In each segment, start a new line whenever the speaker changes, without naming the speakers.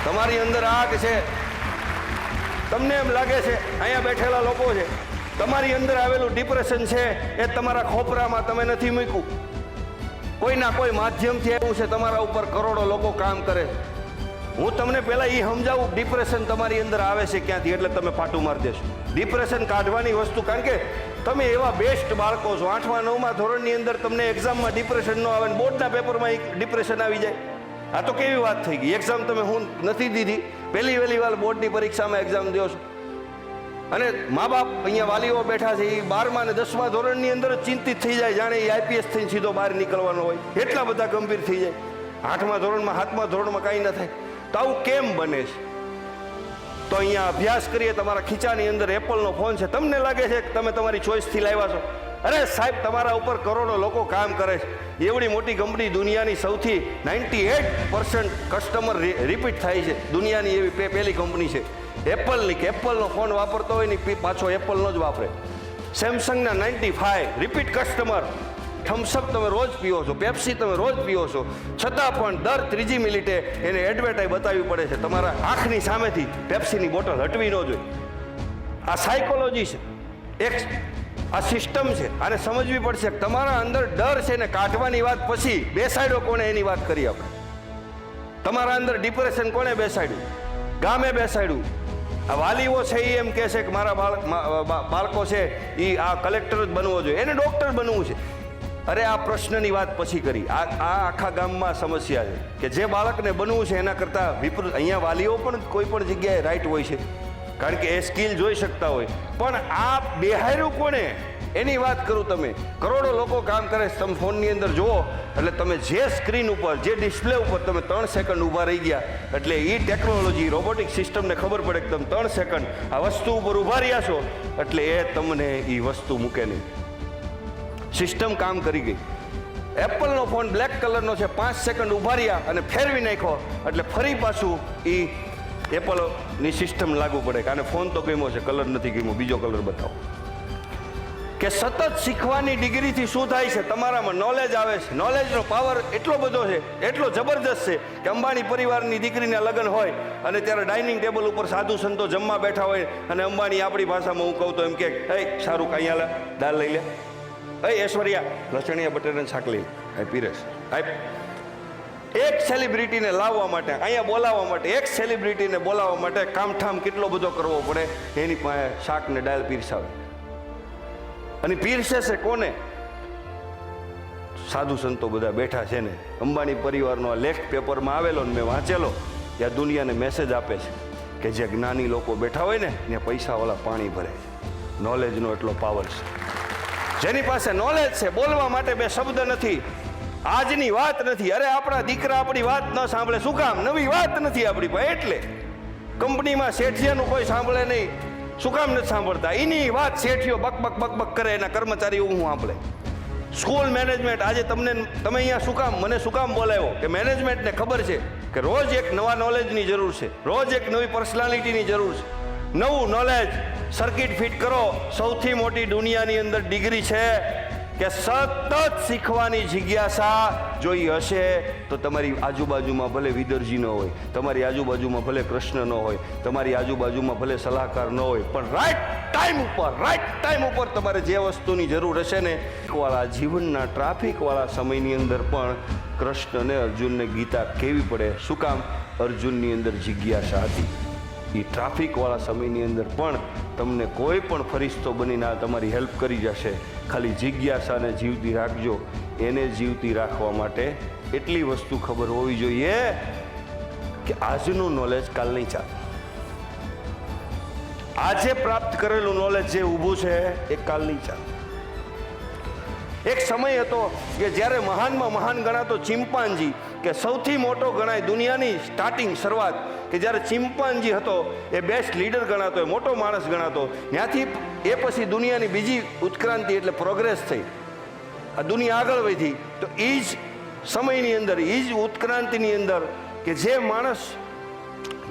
તમારી અંદર આગ છે, તમને એમ લાગે છે અહીંયા બેઠેલા લોકો છે, તમારી અંદર આવેલું ડિપ્રેશન છે એ તમારા ખોપરામાં તમે નથી મૂક્યું, કોઈના કોઈ માધ્યમથી આવ્યું છે, તમારા ઉપર કરોડો લોકો કામ કરે છે. હું તમને પહેલા એ સમજાવું ડિપ્રેશન તમારી અંદર આવે છે ક્યાંથી, એટલે તમે પાટું મારી દેશો. ડિપ્રેશન કાઢવાની વસ્તુ, કારણ કે તમે એવા બેસ્ટ બાળકો છો, 8મા 9મા ધોરણની અંદર તમને એક્ઝામમાં ડિપ્રેશન ન આવે, બોર્ડના પેપરમાં ડિપ્રેશન આવી જાય. આ તો કેવી વાત થઈ ગઈ. એક્ઝામ તમે હું નથી દીધી, પહેલી વાર બોર્ડની પરીક્ષામાં એક્ઝામ દો છો, અને મા બાપ અહીંયા વાલીઓ બેઠા છે એ 12મા અને 10મા ધોરણની અંદર ચિંતિત થઈ જાય, જાણે એ આઈપીએસ થઈને સીધો બહાર નીકળવાનો હોય, એટલા બધા ગંભીર થઈ જાય. 8મા ધોરણમાં 7મા ધોરણમાં કાંઈ ન થાય. તો આવું કેમ બને છે? તો અહીંયા અભ્યાસ કરીએ, તમારા ખીચાની અંદર એપલનો ફોન છે, તમને લાગે છે કે તમે તમારી ચોઈસથી લાવ્યા છો. અરે સાહેબ, તમારા ઉપર કરોડો લોકો કામ કરે છે. એવડી મોટી કંપની, દુનિયાની સૌથી 98% કસ્ટમર રિપીટ થાય છે, દુનિયાની એવી પહેલી કંપની છે એપલની, કે એપલનો ફોન વાપરતો હોય ને પાછો એપલનો જ વાપરે. સેમસંગના 95 રિપીટ કસ્ટમર. થમ્સઅપ તમે રોજ પીઓ છો, પેપ્સી તમે રોજ પીઓ છો, છતાં પણ દર 3જી મિનિટે એને એડવર્ટાઈઝ બતાવવી પડે છે. તમારા આંખની સામેથી પેપ્સીની બોટલ હટવી ન જોઈએ. આ સાયકોલોજી છે, એક આ સિસ્ટમ છે, આને સમજવી પડશે. તમારા અંદર ડર છે ને કાઢવાની વાત પછી બેસાડ્યો કોણે એની વાત કરી આપણે. તમારા અંદર ડિપ્રેશન કોણે બેસાડ્યું? ગામે બેસાડ્યું. આ વાલીઓ છે એ એમ કહે છે કે મારા બાળકો છે એ આ કલેક્ટર જ બનવો જોઈએ, એને ડૉક્ટર બનવું છે. અરે આ પ્રશ્નની વાત પછી કરી. આ આખા ગામમાં સમસ્યા છે કે જે બાળકને બનવું છે એના કરતાં વિપરીત. અહીંયા વાલીઓ પણ કોઈ પણ જગ્યાએ રાઈટ હોય છે, કારણ કે એ સ્કિલ જોઈ શકતા હોય, પણ આ બેહાર્યું કોણે એની વાત કરું. તમે કરોડો લોકો કામ કરે છે, તમે ફોનની અંદર જુઓ એટલે તમે જે સ્ક્રીન ઉપર, જે ડિસ્પ્લે ઉપર તમે 3 સેકન્ડ ઊભા રહી ગયા, એટલે એ ટેકનોલોજી રોબોટિક સિસ્ટમને ખબર પડે કે તમે 3 સેકન્ડ આ વસ્તુ ઉપર ઊભા રહ્યા છો, એટલે એ તમને એ વસ્તુ મૂકે નહીં. સિસ્ટમ કામ કરી ગઈ. એપલનો ફોન બ્લેક કલરનો છે, 5 સેકન્ડ ઊભા રહ્યા અને ફેરવી નાખ્યો, એટલે ફરી પાછું એ એપલની સિસ્ટમ લાગુ પડે કે આને ફોન તો ગમ્યો છે, કલર નથી ગમ્યો, બીજો કલર બતાવો. કે સતત શીખવાની ડિગ્રીથી શું થાય છે? તમારામાં નોલેજ આવે છે. નોલેજનો પાવર એટલો બધો છે, એટલો જબરદસ્ત છે કે અંબાણી પરિવારની દીકરીના લગ્ન હોય અને ત્યારે ડાઇનિંગ ટેબલ ઉપર સાધુ સંતો જમવા બેઠા હોય અને અંબાણી આપણી ભાષામાં હું કહું તો એમ કે શાહરૂખ અહીંયા લે, દાળ લઈ લે, ઐશ્વર્યા લસણિયા બટેટાનું શાક લઈ લે, પીરેશ. એક સેલિબ્રિટીને લાવવા માટે, અહીંયા બોલાવવા માટે, એક સેલિબ્રિટીને બોલાવવા માટે કામઠામ કેટલો બધો કરવો પડે. એની પાસે શાક ને દાળ પીરસાવે, અને પીરસે છે કોને? સાધુ સંતો બધા બેઠા છે ને. અંબાણી પરિવારનો આ લેખ પેપરમાં આવેલો ને મેં વાંચેલો, કે આ દુનિયાને મેસેજ આપે છે કે જે જ્ઞાની લોકો બેઠા હોય ને ત્યાં પૈસાવાળા પાણી ભરે છે. નોલેજનો એટલો પાવર છે. જેની પાસે નોલેજ છે, બોલવા માટે બે શબ્દ નથી, આજની વાત નથી. અરે આપણા દીકરા આપણી વાત ન સાંભળે, શું કામ? નવી વાત નથી આપણી પાસે. એટલે કંપનીમાં શેઠિયાનું કોઈ સાંભળે નહીં. શું કામ નથી સાંભળતા? એની વાત શેઠિયો બક કરે, એના કર્મચારીઓ હું સાંભળે. સ્કૂલ મેનેજમેન્ટ આજે તમે અહીંયા શું કામ, મને શું કામ બોલાવ્યો? કે મેનેજમેન્ટને ખબર છે કે રોજ એક નવા નોલેજની જરૂર છે, રોજ એક નવી પર્સનાલિટીની જરૂર છે. નવું નોલેજ સર્કિટ ફિટ કરો. સૌથી મોટી દુનિયાની અંદર ડિગ્રી છે કે સતત શીખવાની જિજ્ઞાસા જોઈ હશે તો તમારી આજુબાજુમાં ભલે વિદરજી ન હોય, તમારી આજુબાજુમાં ભલે કૃષ્ણ ન હોય, તમારી આજુબાજુમાં ભલે સલાહકાર ન હોય, પણ રાઈટ ટાઈમ ઉપર તમારે જે વસ્તુની જરૂર હશે ને, વાળા જીવનના ટ્રાફિકવાળા સમયની અંદર પણ કૃષ્ણને અર્જુનને ગીતા કહેવી પડે. શું કામ? અર્જુનની અંદર જિજ્ઞાસા હતી. એ ટ્રાફિકવાળા સમયની અંદર પણ તમને કોઈ પણ ફરિશ્તો બનીને તમારી હેલ્પ કરી જશે. ખાલી જિજ્ઞાસાને જીવતી રાખજો. એને જીવતી રાખવા માટે એટલી વસ્તુ ખબર હોવી જોઈએ કે આજનું નોલેજ કાલ નહીં ચાલે. આજે પ્રાપ્ત કરેલું નોલેજ જે ઊભું છે એ કાલ નહીં ચાલે. એક સમય હતો કે જ્યારે મહાનમાં મહાન ગણાતો ચિમ્પાન્જી, કે સૌથી મોટો ગણાય દુનિયાની સ્ટાર્ટિંગ શરૂઆત, કે જ્યારે ચિમ્પાન્જી હતો એ બેસ્ટ લીડર ગણાતો, એ મોટો માણસ ગણાતો. ત્યાંથી એ પછી દુનિયાની બીજી ઉત્ક્રાંતિ એટલે પ્રોગ્રેસ થઈ, આ દુનિયા આગળ વધી. તો એ જ સમયની અંદર, એ જ ઉત્ક્રાંતિની અંદર કે જે માણસ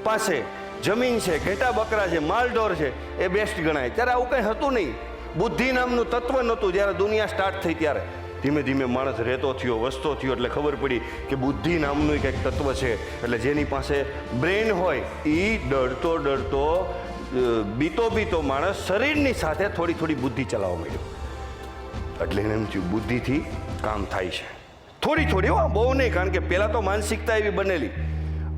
પાસે જમીન છે, ઘેટા બકરા છે, માલઢોર છે, એ બેસ્ટ ગણાય. ત્યારે આવું કંઈ હતું નહીં. બુદ્ધિ નામનું તત્વ નહોતું જ્યારે દુનિયા સ્ટાર્ટ થઈ ત્યારે ધીમે ધીમે માણસ રહેતો થયો, વસતો થયો, એટલે ખબર પડી કે બુદ્ધિ નામનું કંઈક તત્વ છે. એટલે જેની પાસે બ્રેઇન હોય એ ડરતો બીતો માણસ શરીરની સાથે થોડી થોડી બુદ્ધિ ચલાવવા માંડ્યો. એટલે એને એમ થયું બુદ્ધિથી કામ થાય છે, થોડી બહુ નહીં, કારણ કે પહેલાં તો માનસિકતા એવી બનેલી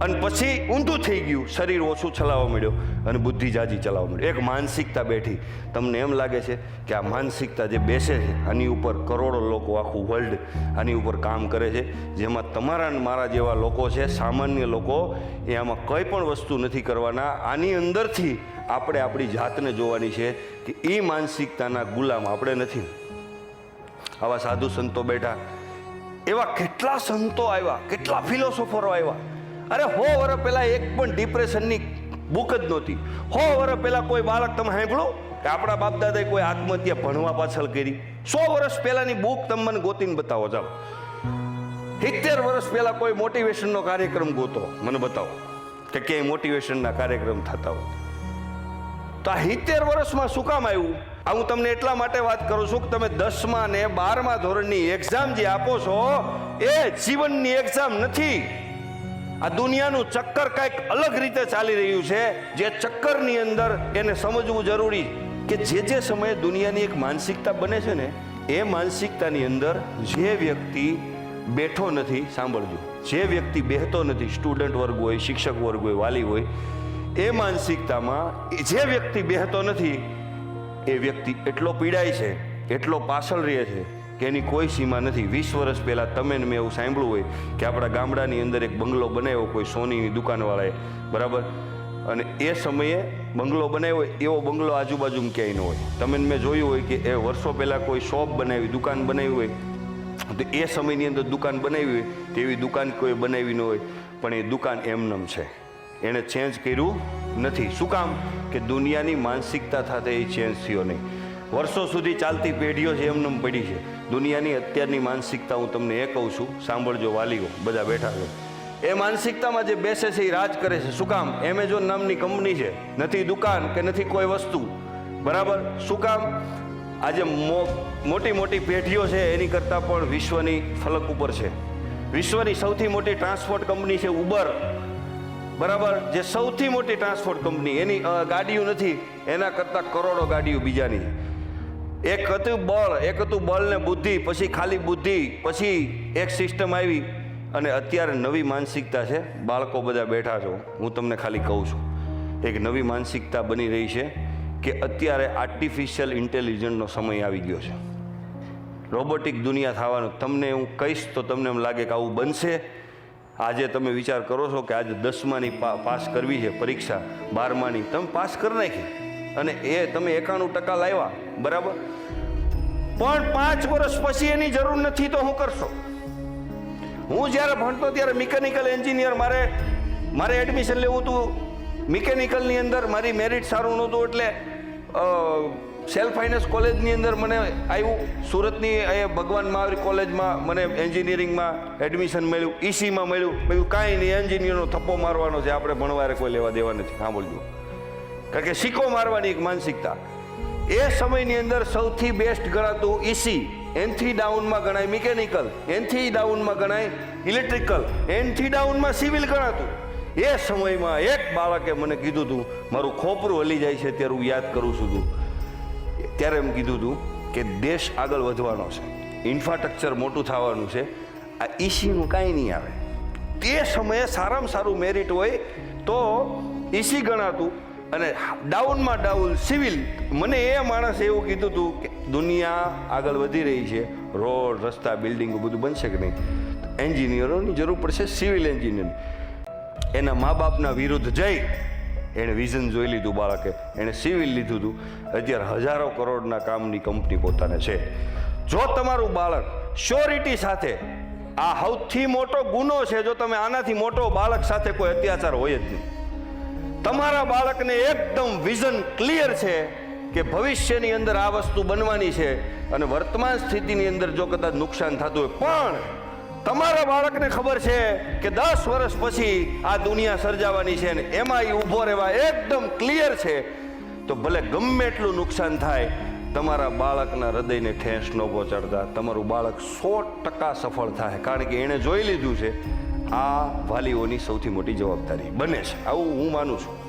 અને પછી ઊંધું થઈ ગયું, શરીર ઓછું ચલાવવા માંડ્યો અને બુદ્ધિ જાજી ચલાવવા માંડ્યો. એક માનસિકતા બેઠી. તમને એમ લાગે છે કે આ માનસિકતા જે બેસે છે આની ઉપર કરોડો લોકો, આખું વર્લ્ડ આની ઉપર કામ કરે છે, જેમાં તમારા ને મારા જેવા લોકો છે, સામાન્ય લોકો, એ આમાં કંઈ પણ વસ્તુ નથી કરવાના. આની અંદરથી આપણે આપણી જાતને જોવાની છે કે એ માનસિકતાના ગુલામ આપણે નથી. આવા સાધુ સંતો બેઠા, એવા કેટલા સંતો આવ્યા, કેટલા ફિલોસોફરો આવ્યા. અરે 100 વર્ષ પહેલા એક પણ ડિપ્રેશનની બુક જ નહોતી. 100 વર્ષ પહેલા કોઈ બાળક તમે સાંભળો કે આપણા બાપ દાદાએ કોઈ આત્મહત્યા ભણવા પાછળ કરી? 100 વર્ષ પહેલાની બુક તમે મને ગોતીને બતાવો. ચાલો 70 વર્ષ પહેલા કોઈ મોટિવેશનનો કાર્યક્રમ ગોતો, મને બતાવો કે ક્યાંય મોટિવેશનના કાર્યક્રમ થતા હોય. તો આ 70 વર્ષમાં શું કામ આવ્યું? આ હું તમને એટલા માટે વાત કરું છું કે તમે 10મા ને 12મા ધોરણની એક્ઝામ જે આપો છો એ જીવનની એક્ઝામ નથી. આ દુનિયાનું ચક્કર કંઈક અલગ રીતે ચાલી રહ્યું છે, જે ચક્કરની અંદર એને સમજવું જરૂરી કે જે સમયે દુનિયાની એક માનસિકતા બને છે ને, એ માનસિકતાની અંદર જે વ્યક્તિ બેઠો નથી, સાંભળજો, જે વ્યક્તિ બેહતો નથી, સ્ટુડન્ટ વર્ગ હોય, શિક્ષક વર્ગ હોય, વાલી હોય, એ માનસિકતામાં જે વ્યક્તિ બેહતો નથી એ વ્યક્તિ એટલો પીડાય છે, એટલો પાછળ રહે છે કે એની કોઈ સીમા નથી. 20 વર્ષ પહેલાં તમે મેં એવું સાંભળ્યું હોય કે આપણા ગામડાની અંદર એક બંગલો બનાવ્યો કોઈ સોનીની દુકાનવાળાએ, બરાબર, અને એ સમયે બંગલો બનાવ્યો હોય એવો બંગલો આજુબાજુમાં ક્યાંય ન હોય. તમે મેં જોયું હોય કે એ વર્ષો પહેલાં કોઈ શોપ બનાવી, દુકાન બનાવી હોય, તો એ સમયની અંદર દુકાન બનાવી હોય તેવી દુકાન કોઈ બનાવી ન હોય, પણ એ દુકાન એમનેમ છે, એણે ચેન્જ કર્યું નથી. શું કામ? કે દુનિયાની માનસિકતા સાથે એ ચેન્જ થયો નહીં. વર્ષો સુધી ચાલતી પેઢીઓ છે એમનેમ પડી છે. દુનિયાની અત્યારની માનસિકતા હું તમને એ કહું છું, સાંભળજો વાલીઓ બધા બેઠા છે, એ માનસિકતામાં જે બેસે છે એ રાજ કરે છે. શું કામ? એમેઝોન નામની કંપની છે, નથી દુકાન કે નથી કોઈ વસ્તુ, બરાબર. શું કામ? આજે મોટી મોટી પેઢીઓ છે એની કરતાં પણ વિશ્વની ફલક ઉપર છે. વિશ્વની સૌથી મોટી ટ્રાન્સપોર્ટ કંપની છે ઉબર, બરાબર, જે સૌથી મોટી ટ્રાન્સપોર્ટ કંપની, એની ગાડીઓ નથી, એના કરતાં કરોડો ગાડીઓ બીજાની. એક હતું બળ ને બુદ્ધિ, પછી ખાલી બુદ્ધિ, પછી એક સિસ્ટમ આવી અને અત્યારે નવી માનસિકતા છે. બાળકો બધા બેઠા છો, હું તમને ખાલી કહું છું, એક નવી માનસિકતા બની રહી છે કે અત્યારે આર્ટિફિશિયલ ઇન્ટેલિજન્સનો સમય આવી ગયો છે, રોબોટિક દુનિયા થવાનું. તમને હું કહીશ તો તમને એમ લાગે કે આવું બનશે. આજે તમે વિચાર કરો છો કે આજે 10માની પાસ કરવી છે પરીક્ષા, 12માની તમે પાસ કરી નાખી અને એ તમે 91% લાવ્યા, બરાબર, પણ 5 વર્ષ પછી એની જરૂર નથી તો શું કરશો? હું જ્યારે ભણતો ત્યારે મિકેનિકલ એન્જિનિયર, મારે એડમિશન લેવું હતું મિકેનિકલની અંદર, મારી મેરિટ સારું નહોતું એટલે સેલ્ફ ફાઇનાન્સ કોલેજની અંદર મને આવ્યું. સુરતની એ ભગવાન મહાવીર કોલેજમાં મને એન્જિનિયરિંગમાં એડમિશન મળ્યું, ઈસીમાં મળ્યું. મેં કાંઈ નહીં, એન્જિનિયરનો થપ્પો મારવાનો છે, આપણે ભણવારે કોઈ લેવા દેવા નથી. સાંભળજો, કારણ કે સિક્કો મારવાની એક માનસિકતા. એ સમયની અંદર સૌથી બેસ્ટ ગણાતું ઈસી, એનથી ડાઉનમાં ગણાય મિકેનિકલ, એનથી ડાઉનમાં ગણાય ઇલેક્ટ્રિકલ, એનથી ડાઉનમાં સિવિલ ગણાતું. એ સમયમાં એક બાળકે મને કીધું હતું, મારું ખોપરું હલી જાય છે ત્યારે હું યાદ કરું છું, ત્યારે એમ કીધું હતું કે દેશ આગળ વધવાનો છે, ઇન્ફ્રાસ્ટ્રક્ચર મોટું થવાનું છે, આ ઈસીનું કાંઈ નહીં આવે. તે સમયે સારામાં સારું મેરિટ હોય તો ઈસી ગણાતું અને ડાઉનમાં ડાઉન સિવિલ. મને એ માણસે એવું કીધું હતું કે દુનિયા આગળ વધી રહી છે, રોડ, રસ્તા, બિલ્ડિંગો બધું બનશે કે નહીં, એન્જિનિયરોની જરૂર પડશે, સિવિલ એન્જિનિયર. એના મા બાપના વિરુદ્ધ જઈ એણે વિઝન જોઈ લીધું બાળકે, એણે સિવિલ લીધું હતું. અત્યારે હજારો કરોડના કામની કંપની પોતાને છે. જો તમારું બાળક શ્યોરિટી સાથે, આ સૌથી મોટો ગુનો છે જો તમે આનાથી મોટો બાળક સાથે કોઈ અત્યાચાર હોય જ નહીં. તમારા બાળકને એકદમ વિઝન ક્લિયર છે કે ભવિષ્યની અંદર આ વસ્તુ બનવાની છે અને વર્તમાન સ્થિતિની અંદર જો કદાચ નુકસાન થતું હોય, પણ તમારા બાળકને ખબર છે કે 10 વર્ષ પછી આ દુનિયા સર્જાવાની છે ને એમાં એ ઊભો રહેવા એકદમ ક્લિયર છે, તો ભલે ગમે એટલું નુકસાન થાય તમારા બાળકના હૃદયને ઠેસ ન પહોંચાડતા તમારું બાળક 100% સફળ થાય, કારણ કે એણે જોઈ લીધું છે આ વાલીઓની સૌથી મોટી જવાબદારી બને છે, આવું હું માનું છું.